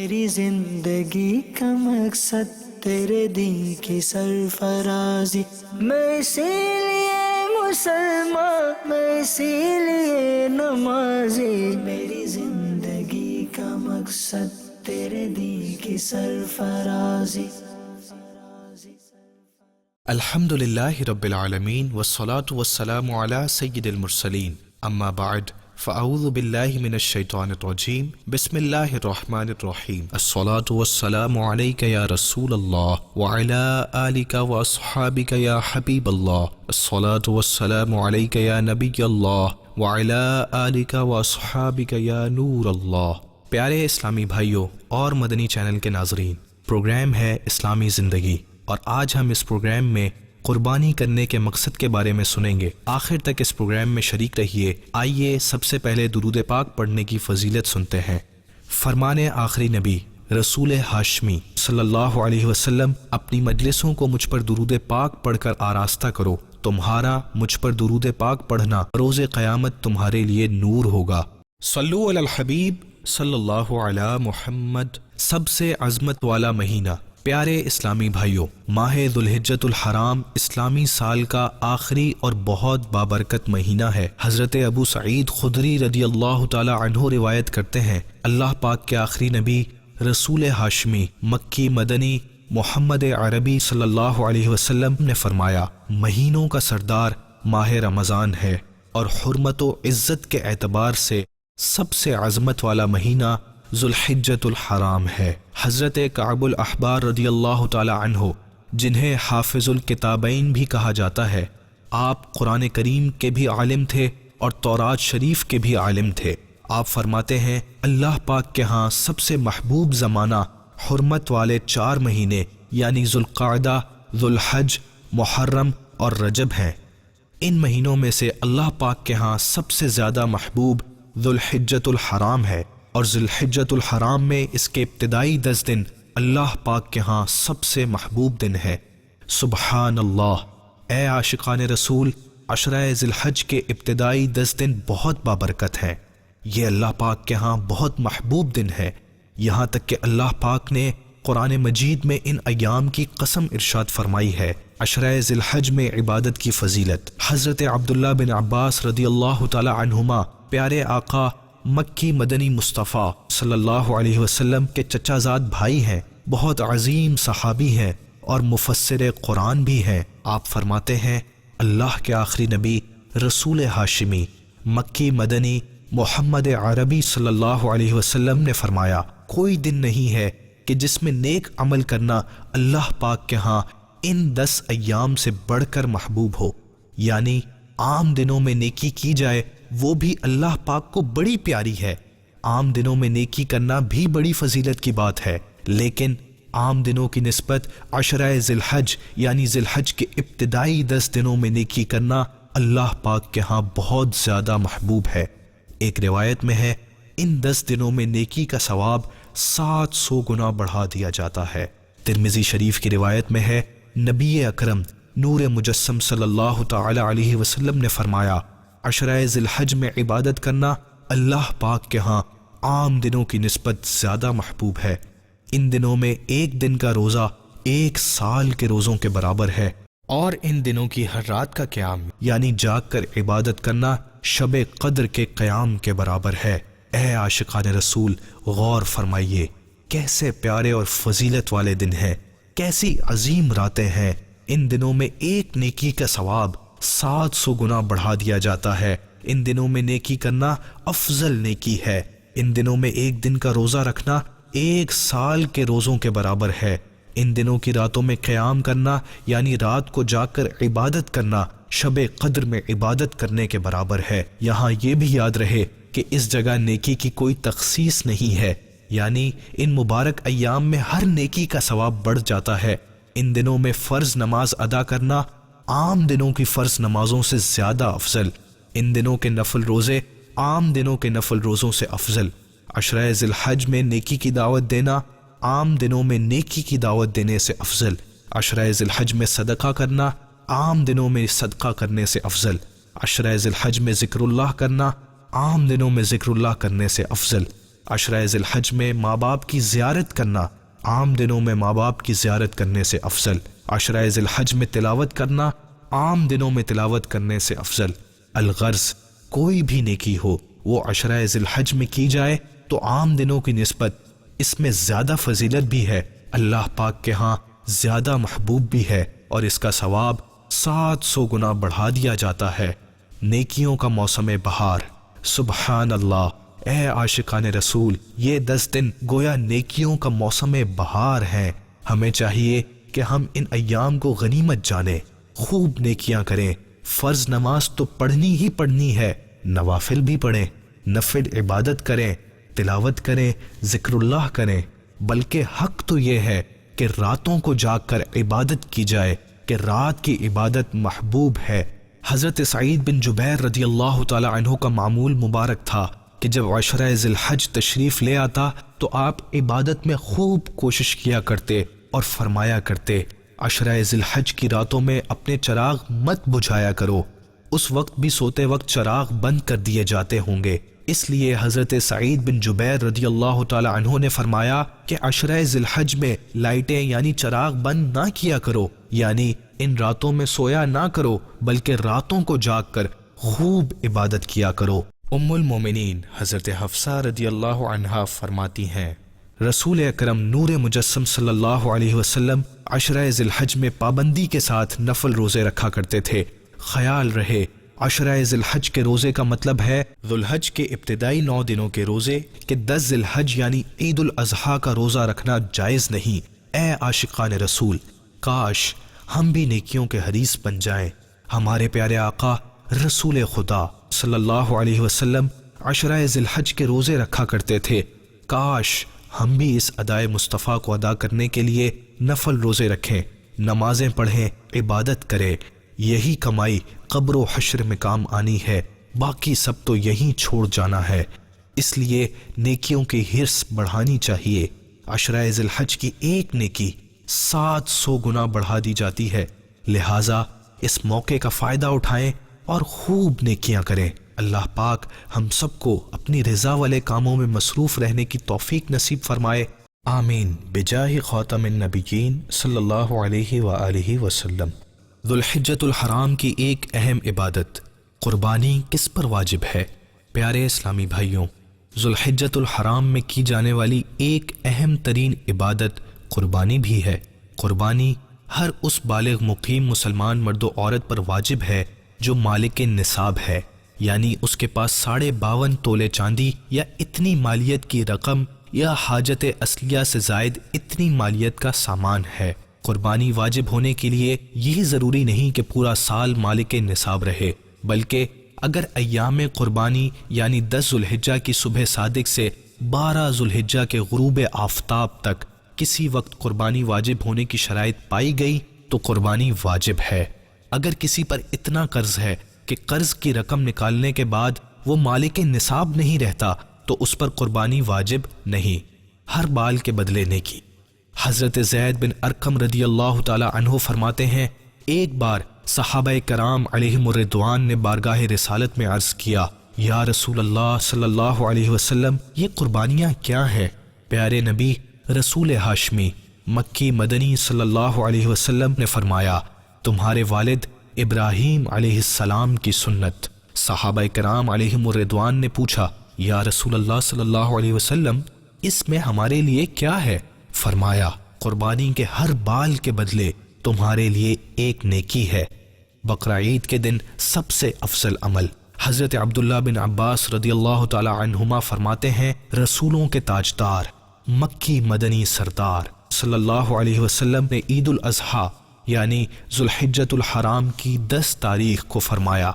میری زندگی کا مقصد تیرے دین کی سرفرازی، میں اسی لیے مسلمان، میں اسی لیے نمازی، میری زندگی کا مقصد تیرے دین کی سرفرازی۔ الحمد للہ رب العالمین والصلاة والسلام علی سید المرسلین، اما بعد فاعوذ باللہ من الشیطان الرجیم، بسم اللہ الرحمن الرحیم، الصلاة والسلام علیک یا رسول اللہ وعلی آلک واصحابک یا حبیب اللہ، الصلاة والسلام علیک یا نبی اللہ وعلی آلک واصحابک یا نور اللہ۔ پیارے اسلامی بھائیوں اور مدنی چینل کے ناظرین، پروگرام ہے اسلامی زندگی، اور آج ہم اس پروگرام میں قربانی کرنے کے مقصد کے بارے میں سنیں گے۔ آخر تک اس پروگرام میں شریک رہیے۔ آئیے سب سے پہلے درود پاک پڑھنے کی فضیلت سنتے ہیں۔ فرمان آخری نبی رسول ہاشمی صلی اللہ علیہ وسلم، اپنی مجلسوں کو مجھ پر درود پاک پڑھ کر آراستہ کرو، تمہارا مجھ پر درود پاک پڑھنا روز قیامت تمہارے لیے نور ہوگا۔ صلو علی الحبیب صلی اللہ علی محمد۔ سب سے عظمت والا مہینہ۔ پیارے اسلامی بھائیوں، ماہ ذوالحجۃ الحرام اسلامی سال کا آخری اور بہت بابرکت مہینہ ہے۔ حضرت ابو سعید خدری رضی اللہ تعالی عنہ روایت کرتے ہیں، اللہ پاک کے آخری نبی رسول ہاشمی مکی مدنی محمد عربی صلی اللہ علیہ وسلم نے فرمایا، مہینوں کا سردار ماہ رمضان ہے، اور حرمت و عزت کے اعتبار سے سب سے عظمت والا مہینہ ذوالحجۃ الحرام ہے۔ حضرت کعب الاحبار رضی اللہ تعالی عنہ، جنہیں حافظ الکتابین بھی کہا جاتا ہے، آپ قرآن کریم کے بھی عالم تھے اور تورات شریف کے بھی عالم تھے۔ آپ فرماتے ہیں، اللہ پاک کے ہاں سب سے محبوب زمانہ حرمت والے 4 مہینے یعنی ذوالقعدہ، ذوالحج، محرم اور رجب ہیں۔ ان مہینوں میں سے اللہ پاک کے ہاں سب سے زیادہ محبوب ذوالحجۃ الحرام ہے، اور ذوالحجۃ الحرام میں اس کے ابتدائی 10 دن اللہ پاک کے ہاں سب سے محبوب دن ہے۔ سبحان اللہ، اے عاشقان رسول، عشرہ ذی الحج کے ابتدائی 10 دن بہت بابرکت ہیں۔ یہ اللہ پاک کے ہاں بہت محبوب دن ہے، یہاں تک کہ اللہ پاک نے قرآن مجید میں ان ایام کی قسم ارشاد فرمائی ہے۔ عشرہ ذی الحج میں عبادت کی فضیلت۔ حضرت عبداللہ بن عباس رضی اللہ تعالی عنہما، پیارے آقا مکی مدنی مصطفیٰ صلی اللہ علیہ وسلم کے چچا زاد بھائی ہیں، بہت عظیم صحابی ہیں اور مفسر قرآن بھی ہیں۔ آپ فرماتے ہیں، اللہ کے آخری نبی رسول ہاشمی مکی مدنی محمد عربی صلی اللہ علیہ وسلم نے فرمایا، کوئی دن نہیں ہے کہ جس میں نیک عمل کرنا اللہ پاک کے ہاں ان 10 ایام سے بڑھ کر محبوب ہو، یعنی عام دنوں میں نیکی کی جائے وہ بھی اللہ پاک کو بڑی پیاری ہے، عام دنوں میں نیکی کرنا بھی بڑی فضیلت کی بات ہے، لیکن عام دنوں کی نسبت عشرہ ذی الحج یعنی ذی الحج کے ابتدائی 10 دنوں میں نیکی کرنا اللہ پاک کے ہاں بہت زیادہ محبوب ہے۔ ایک روایت میں ہے، ان 10 دنوں میں نیکی کا ثواب 700 گنا بڑھا دیا جاتا ہے۔ ترمذی شریف کی روایت میں ہے، نبی اکرم نور مجسم صلی اللہ تعالی علیہ وسلم نے فرمایا، عشرہ ذی الحج میں عبادت کرنا اللہ پاک کے ہاں عام دنوں کی نسبت زیادہ محبوب ہے۔ ان دنوں میں ایک دن کا روزہ 1 سال کے روزوں کے برابر ہے، اور ان دنوں کی ہر رات کا قیام یعنی جاگ کر عبادت کرنا شب قدر کے قیام کے برابر ہے۔ اے عاشقان رسول، غور فرمائیے، کیسے پیارے اور فضیلت والے دن ہیں، کیسی عظیم راتیں ہیں۔ ان دنوں میں ایک نیکی کا ثواب 700 گنا بڑھا دیا جاتا ہے۔ ان دنوں میں نیکی کرنا افضل نیکی ہے۔ ان دنوں میں ایک دن کا روزہ رکھنا 1 سال کے روزوں کے برابر ہے۔ ان دنوں کی راتوں میں قیام کرنا یعنی رات کو جا کر عبادت کرنا شب قدر میں عبادت کرنے کے برابر ہے۔ یہاں یہ بھی یاد رہے کہ اس جگہ نیکی کی کوئی تخصیص نہیں ہے، یعنی ان مبارک ایام میں ہر نیکی کا ثواب بڑھ جاتا ہے۔ ان دنوں میں فرض نماز ادا کرنا عام دنوں کی فرض نمازوں سے زیادہ افضل، ان دنوں کے نفل روزے عام دنوں کے نفل روزوں سے افضل، عشرہ ذی الحج میں نیکی کی دعوت دینا عام دنوں میں نیکی کی دعوت دینے سے افضل، عشرہ ذی الحج میں صدقہ کرنا عام دنوں میں صدقہ کرنے سے افضل، عشرہ ذی الحج میں ذکر اللہ کرنا عام دنوں میں ذکر اللہ کرنے سے افضل، عشرہ ذی الحج میں ماں باپ کی زیارت کرنا عام دنوں میں ماں باپ کی زیارت کرنے سے افضل، عشرہ ذی الحج میں تلاوت کرنا عام دنوں میں تلاوت کرنے سے افضل۔ الغرض کوئی بھی نیکی ہو وہ عشرہ ذی الحج میں کی جائے تو عام دنوں کی نسبت اس میں زیادہ فضیلت بھی ہے، اللہ پاک کے ہاں زیادہ محبوب بھی ہے، اور اس کا ثواب 700 گنا بڑھا دیا جاتا ہے۔ نیکیوں کا موسم بہار، سبحان اللہ، اے عاشقان رسول، یہ 10 دن گویا نیکیوں کا موسم بہار ہیں۔ ہمیں چاہیے کہ ہم ان ایام کو غنیمت جانیں، خوب نیکیاں کریں۔ فرض نماز تو پڑھنی ہی پڑھنی ہے، نوافل بھی پڑھیں، نفل عبادت کریں، تلاوت کریں، ذکر اللہ کریں، بلکہ حق تو یہ ہے کہ راتوں کو جاگ کر عبادت کی جائے، کہ رات کی عبادت محبوب ہے۔ حضرت سعید بن جبیر رضی اللہ تعالی عنہ کا معمول مبارک تھا کہ جب عشرہ ذی الحج تشریف لے آتا تو آپ عبادت میں خوب کوشش کیا کرتے اور فرمایا کرتے، عشرہ ذی الحج کی راتوں میں اپنے چراغ مت بجھایا کرو، اس وقت بھی سوتے وقت چراغ بند کر دیے جاتے ہوں گے۔ اس لیے حضرت سعید بن جبیر رضی اللہ تعالی عنہ نے فرمایا کہ عشرہ ذی الحج میں لائٹیں یعنی چراغ بند نہ کیا کرو، یعنی ان راتوں میں سویا نہ کرو بلکہ راتوں کو جاگ کر خوب عبادت کیا کرو۔ ام المومنین حضرت حفصہ رضی اللہ عنہا فرماتی ہیں، رسول اکرم نور مجسم صلی اللہ علیہ وسلم عشرہ ذی الحج میں پابندی کے ساتھ نفل روزے رکھا کرتے تھے۔ خیال رہے عشرہ ذی الحج کے روزے کا مطلب ہے ذو الحج کے ابتدائی 9 دنوں کے روزے، کہ 10 ذی الحج یعنی عید الاضحیٰ کا روزہ رکھنا جائز نہیں۔ اے عاشقان رسول، کاش ہم بھی نیکیوں کے حریص بن جائیں۔ ہمارے پیارے آقا رسول خدا صلی اللہ علیہ وسلم عشرہ ذی الحج کے روزے رکھا کرتے تھے، کاش ہم بھی اس ادائے مصطفیٰ کو ادا کرنے کے لیے نفل روزے رکھیں، نمازیں پڑھیں، عبادت کریں۔ یہی کمائی قبر و حشر میں کام آنی ہے، باقی سب تو یہیں چھوڑ جانا ہے۔ اس لیے نیکیوں کی حرص بڑھانی چاہیے۔ عشرہ ذی الحج کی ایک نیکی 700 گنا بڑھا دی جاتی ہے، لہٰذا اس موقع کا فائدہ اٹھائیں اور خوب نیکیاں کریں۔ اللہ پاک ہم سب کو اپنی رضا والے کاموں میں مصروف رہنے کی توفیق نصیب فرمائے، آمین، بجاہ خاتم النبیین صلی اللہ علیہ وآلہ وسلم۔ ذوالحجۃ الحرام کی ایک اہم عبادت قربانی کس پر واجب ہے؟ پیارے اسلامی بھائیوں، ذوالحجۃ الحرام میں کی جانے والی ایک اہم ترین عبادت قربانی بھی ہے۔ قربانی ہر اس بالغ مقیم مسلمان مرد و عورت پر واجب ہے جو مالک نصاب ہے، یعنی اس کے پاس 52.5 تولے چاندی یا اتنی مالیت کی رقم یا حاجت اصلیہ سے زائد اتنی مالیت کا سامان ہے۔ قربانی واجب ہونے کے لیے یہ ضروری نہیں کہ پورا سال مالک نصاب رہے، بلکہ اگر ایام قربانی یعنی 10 ذوالحجہ کی صبح صادق سے 12 ذوالحجہ کے غروب آفتاب تک کسی وقت قربانی واجب ہونے کی شرائط پائی گئی تو قربانی واجب ہے۔ اگر کسی پر اتنا قرض ہے کہ قرض کی رقم نکالنے کے بعد وہ مالک نصاب نہیں رہتا تو اس پر قربانی واجب نہیں، ہر بال کے بدلے نیکی۔ حضرت زید بن ارقم رضی اللہ تعالی عنہ فرماتے ہیں، ایک بار صحابہ کرام علیہم الرضوان نے بارگاہ رسالت میں عرض کیا، یا رسول اللہ صلی اللہ علیہ وسلم، یہ قربانیاں کیا ہیں؟ پیارے نبی رسول ہاشمی مکی مدنی صلی اللہ علیہ وسلم نے فرمایا، تمہارے والد ابراہیم علیہ السلام کی سنت۔ صحابہ کرام علیہم الرضوان نے پوچھا، یا رسول اللہ صلی اللہ علیہ وسلم، اس میں ہمارے لیے کیا ہے؟ فرمایا، قربانی کے ہر بال کے بدلے تمہارے لیے ایک نیکی ہے۔ بقرعید کے دن سب سے افضل عمل۔ حضرت عبداللہ بن عباس رضی اللہ تعالی عنہما فرماتے ہیں، رسولوں کے تاجدار مکی مدنی سردار صلی اللہ علیہ وسلم نے عید الاضحیٰ یعنی ذوالحجۃ الحرام کی 10 تاریخ کو فرمایا،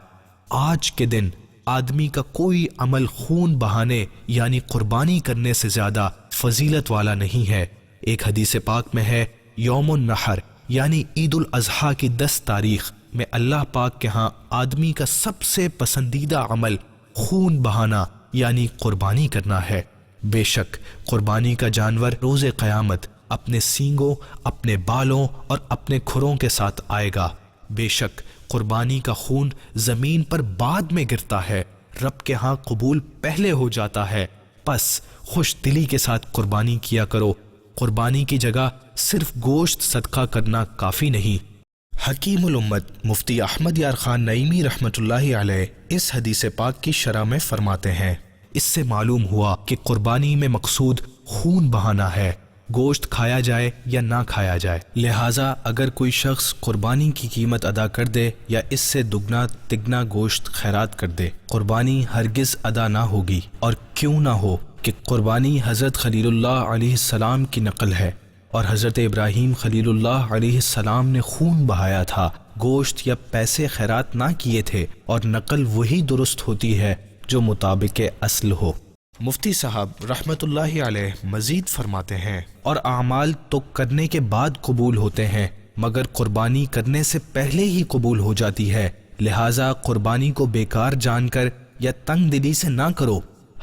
آج کے دن آدمی کا کوئی عمل خون بہانے یعنی قربانی کرنے سے زیادہ فضیلت والا نہیں ہے۔ ایک حدیث پاک میں ہے، یوم النحر یعنی عید الاضحیٰ کی 10 تاریخ میں اللہ پاک کے ہاں آدمی کا سب سے پسندیدہ عمل خون بہانا یعنی قربانی کرنا ہے۔ بے شک قربانی کا جانور روز قیامت اپنے سینگوں، اپنے بالوں اور اپنے کھروں کے ساتھ آئے گا۔ بے شک قربانی کا خون زمین پر بعد میں گرتا ہے، رب کے ہاں قبول پہلے ہو جاتا ہے، پس خوش دلی کے ساتھ قربانی کیا کرو۔ قربانی کی جگہ صرف گوشت صدقہ کرنا کافی نہیں۔ حکیم الامت مفتی احمد یار خان نعیمی رحمۃ اللہ علیہ اس حدیث پاک کی شرح میں فرماتے ہیں، اس سے معلوم ہوا کہ قربانی میں مقصود خون بہانا ہے، گوشت کھایا جائے یا نہ کھایا جائے۔ لہٰذا اگر کوئی شخص قربانی کی قیمت ادا کر دے یا اس سے دگنا تگنا گوشت خیرات کر دے، قربانی ہرگز ادا نہ ہوگی۔ اور کیوں نہ ہو کہ قربانی حضرت خلیل اللہ علیہ السلام کی نقل ہے، اور حضرت ابراہیم خلیل اللہ علیہ السلام نے خون بہایا تھا، گوشت یا پیسے خیرات نہ کیے تھے، اور نقل وہی درست ہوتی ہے جو مطابق اصل ہو۔ مفتی صاحب رحمت اللہ علیہ مزید فرماتے ہیں، اور اعمال تو کرنے کے بعد قبول ہوتے ہیں مگر قربانی کرنے سے پہلے ہی قبول ہو جاتی ہے، لہٰذا قربانی کو بیکار جان کر یا تنگ دلی سے نہ کرو،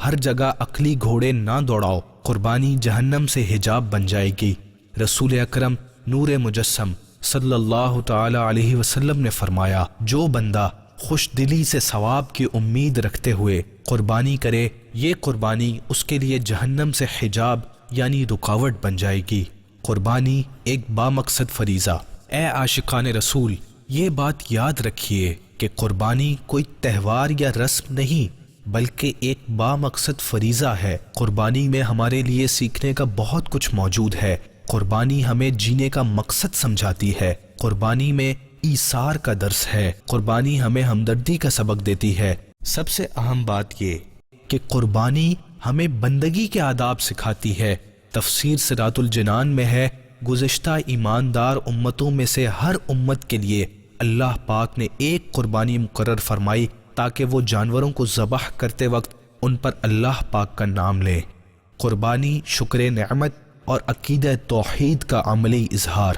ہر جگہ عقلی گھوڑے نہ دوڑاؤ، قربانی جہنم سے حجاب بن جائے گی۔ رسول اکرم نور مجسم صلی اللہ تعالی علیہ وسلم نے فرمایا، جو بندہ خوش دلی سے ثواب کی امید رکھتے ہوئے قربانی کرے، یہ قربانی اس کے لیے جہنم سے حجاب یعنی رکاوٹ بن جائے گی۔ قربانی ایک بامقصد فریضہ۔ اے عاشقان رسول، یہ بات یاد رکھیے کہ قربانی کوئی تہوار یا رسم نہیں بلکہ ایک بامقصد فریضہ ہے۔ قربانی میں ہمارے لیے سیکھنے کا بہت کچھ موجود ہے۔ قربانی ہمیں جینے کا مقصد سمجھاتی ہے۔ قربانی میں ایثار کا درس ہے۔ قربانی ہمیں ہمدردی کا سبق دیتی ہے۔ سب سے اہم بات یہ کہ قربانی ہمیں بندگی کے آداب سکھاتی ہے۔ تفسیر صراط الجنان میں ہے، گزشتہ ایماندار امتوں میں سے ہر امت کے لیے اللہ پاک نے ایک قربانی مقرر فرمائی تاکہ وہ جانوروں کو ذبح کرتے وقت ان پر اللہ پاک کا نام لے۔ قربانی شکر نعمت اور عقیدہ توحید کا عملی اظہار۔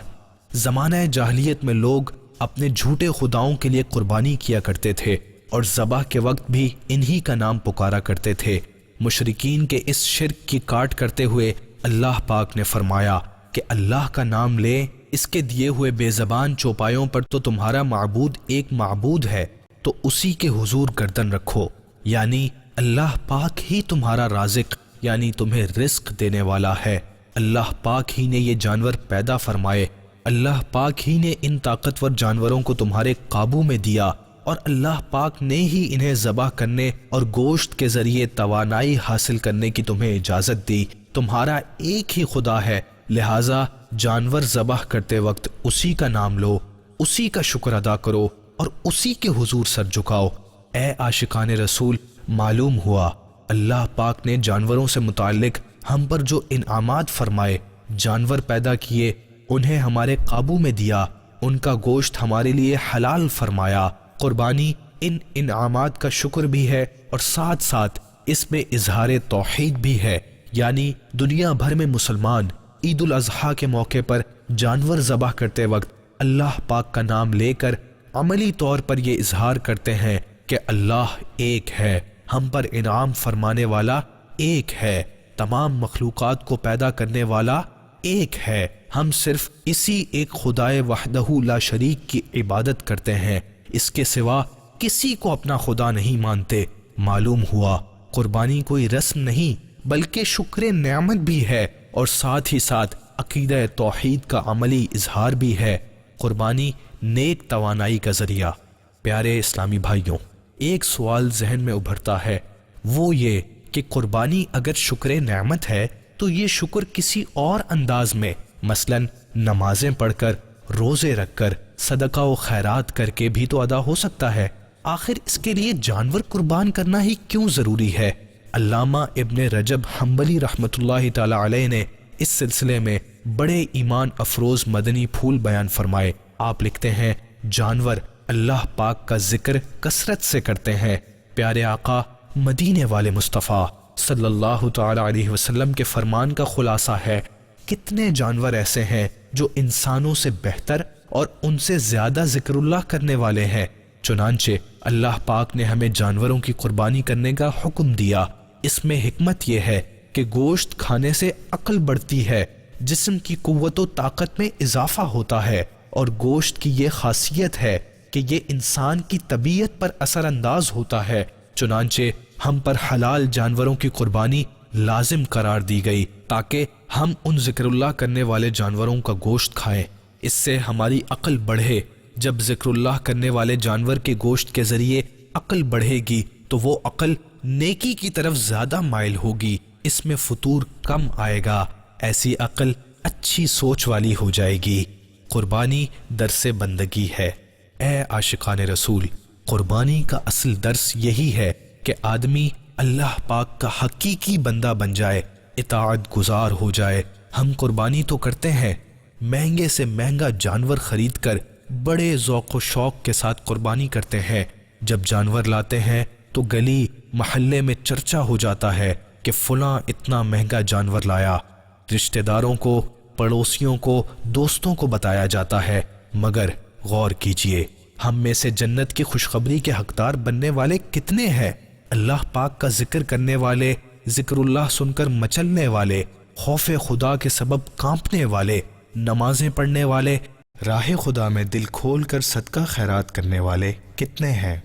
زمانہ جاہلیت میں لوگ اپنے جھوٹے خداؤں کے لیے قربانی کیا کرتے تھے اور ذبح کے وقت بھی انہی کا نام پکارا کرتے تھے۔ مشرکین کے اس شرک کی کاٹ کرتے ہوئے اللہ پاک نے فرمایا کہ اللہ کا نام لے، اس کے دیے ہوئے بے زبان چوپایوں پر تو تمہارا معبود ایک معبود ہے، تو اسی کے حضور گردن رکھو، یعنی اللہ پاک ہی تمہارا رازق یعنی تمہیں رزق دینے والا ہے۔ اللہ پاک ہی نے یہ جانور پیدا فرمائے، اللہ پاک ہی نے ان طاقتور جانوروں کو تمہارے قابو میں دیا، اور اللہ پاک نے ہی انہیں ذبح کرنے اور گوشت کے ذریعے توانائی حاصل کرنے کی تمہیں اجازت دی۔ تمہارا ایک ہی خدا ہے، لہٰذا جانور ذبح کرتے وقت اسی کا نام لو، اسی کا شکر ادا کرو اور اسی کے حضور سر جھکاؤ۔ اے عاشقان رسول، معلوم ہوا اللہ پاک نے جانوروں سے متعلق ہم پر جو انعامات فرمائے، جانور پیدا کیے، انہیں ہمارے قابو میں دیا، ان کا گوشت ہمارے لیے حلال فرمایا۔ قربانی ان انعامات کا شکر بھی ہے اور ساتھ ساتھ اس میں اظہار توحید بھی ہے، یعنی دنیا بھر میں مسلمان عید الاضحیٰ کے موقع پر جانور ذبح کرتے وقت اللہ پاک کا نام لے کر عملی طور پر یہ اظہار کرتے ہیں کہ اللہ ایک ہے، ہم پر انعام فرمانے والا ایک ہے، تمام مخلوقات کو پیدا کرنے والا ایک ہے، ہم صرف اسی ایک خدائے وحدہ لا شریک کی عبادت کرتے ہیں، اس کے سوا کسی کو اپنا خدا نہیں مانتے۔ معلوم ہوا قربانی کوئی رسم نہیں بلکہ شکر نعمت بھی ہے اور ساتھ ہی ساتھ عقیدہ توحید کا عملی اظہار بھی ہے۔ قربانی نیک توانائی کا ذریعہ۔ پیارے اسلامی بھائیوں، ایک سوال ذہن میں ابھرتا ہے، وہ یہ کہ قربانی اگر شکر نعمت ہے تو یہ شکر کسی اور انداز میں، مثلاً نمازیں پڑھ کر، روزے رکھ کر، صدقہ و خیرات کر کے بھی تو ادا ہو سکتا ہے۔ آخر اس کے لیے جانور قربان کرنا ہی کیوں ضروری ہے؟ علامہ ابن رجب حنبلی رحمۃ اللہ تعالی علیہ نے اس سلسلے میں بڑے ایمان افروز مدنی پھول بیان فرمائے۔ آپ لکھتے ہیں، جانور اللہ پاک کا ذکر کثرت سے کرتے ہیں۔ پیارے آقا مدینے والے مصطفیٰ صلی اللہ تعالی علیہ وسلم کے فرمان کا خلاصہ ہے، کتنے جانور ایسے ہیں جو انسانوں سے بہتر اور ان سے زیادہ ذکر اللہ کرنے والے ہیں۔ چنانچہ اللہ پاک نے ہمیں جانوروں کی قربانی کرنے کا حکم دیا۔ اس میں حکمت یہ ہے کہ گوشت کھانے سے عقل بڑھتی ہے، جسم کی قوت و طاقت میں اضافہ ہوتا ہے، اور گوشت کی یہ خاصیت ہے کہ یہ انسان کی طبیعت پر اثر انداز ہوتا ہے۔ چنانچہ ہم پر حلال جانوروں کی قربانی لازم قرار دی گئی تاکہ ہم ان ذکر اللہ کرنے والے جانوروں کا گوشت کھائیں۔ اس سے ہماری عقل بڑھے۔ جب ذکر اللہ کرنے والے جانور کے گوشت کے ذریعے عقل بڑھے گی تو وہ عقل نیکی کی طرف زیادہ مائل ہوگی، اس میں فتور کم آئے گا، ایسی عقل اچھی سوچ والی ہو جائے گی۔ قربانی درس بندگی ہے۔ اے عاشقان رسول، قربانی کا اصل درس یہی ہے کہ آدمی اللہ پاک کا حقیقی بندہ بن جائے، اطاعت گزار ہو جائے۔ ہم قربانی تو کرتے ہیں، مہنگے سے مہنگا جانور خرید کر بڑے ذوق و شوق کے ساتھ قربانی کرتے ہیں۔ جب جانور لاتے ہیں تو گلی محلے میں چرچا ہو جاتا ہے کہ فلاں اتنا مہنگا جانور لایا، رشتہ داروں کو، پڑوسیوں کو، دوستوں کو بتایا جاتا ہے۔ مگر غور کیجئے، ہم میں سے جنت کی خوشخبری کے حقدار بننے والے کتنے ہیں؟ اللہ پاک کا ذکر کرنے والے، ذکر اللہ سن کر مچلنے والے، خوف خدا کے سبب کانپنے والے، نمازیں پڑھنے والے، راہ خدا میں دل کھول کر صدقہ خیرات کرنے والے کتنے ہیں؟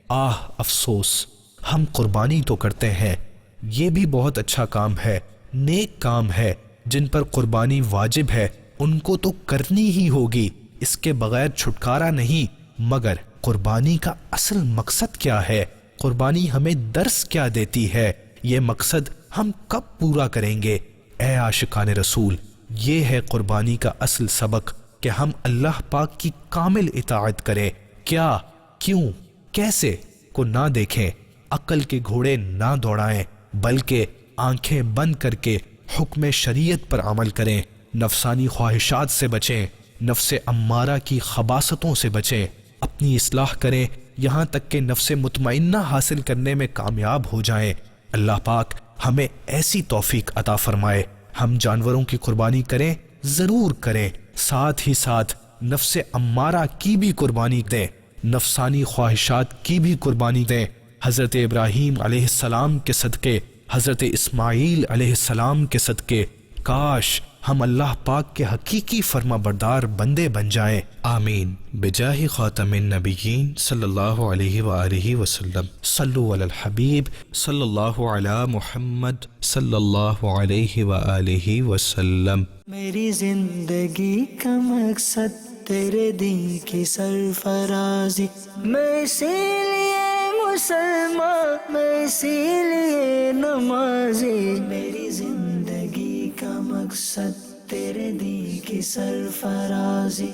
آہ افسوس، ہم قربانی تو کرتے ہیں، یہ بھی بہت اچھا کام ہے، نیک کام ہے۔ جن پر قربانی واجب ہے ان کو تو کرنی ہی ہوگی، اس کے بغیر چھٹکارا نہیں۔ مگر قربانی کا اصل مقصد کیا ہے؟ قربانی ہمیں درس کیا دیتی ہے؟ یہ مقصد ہم کب پورا کریں گے؟ اے عاشقان رسول، یہ ہے قربانی کا اصل سبق کہ ہم اللہ پاک کی کامل اطاعت کریں۔ کیا، کیوں، کیسے کو نہ دیکھیں، عقل کے گھوڑے نہ دوڑائیں، بلکہ آنکھیں بند کر کے حکم شریعت پر عمل کریں، نفسانی خواہشات سے بچیں، نفس امارہ کی خباثتوں سے بچیں، اپنی اصلاح کریں، یہاں تک کہ نفس مطمئنہ حاصل کرنے میں کامیاب ہو جائیں۔ اللہ پاک ہمیں ایسی توفیق عطا فرمائے۔ ہم جانوروں کی قربانی کریں، ضرور کریں، ساتھ ہی ساتھ نفس امارہ کی بھی قربانی دیں، نفسانی خواہشات کی بھی قربانی دیں۔ حضرت ابراہیم علیہ السلام کے صدقے، حضرت اسماعیل علیہ السلام کے صدقے، کاش ہم اللہ پاک کے حقیقی فرما بردار بندے بن جائیں۔ آمین بجاہ خاتم النبیین صلی اللہ علیہ وآلہ وسلم۔ صلو علی الحبیب صلی اللہ علی محمد صلی اللہ علیہ وآلہ وسلم۔ میری زندگی کا مقصد تیرے دین کی سرفرازی، میں اسی لیے مسلمان، میں اسی لیے نمازی۔ میری زندگی کا مقصد تیرے دین کی سرفرازی،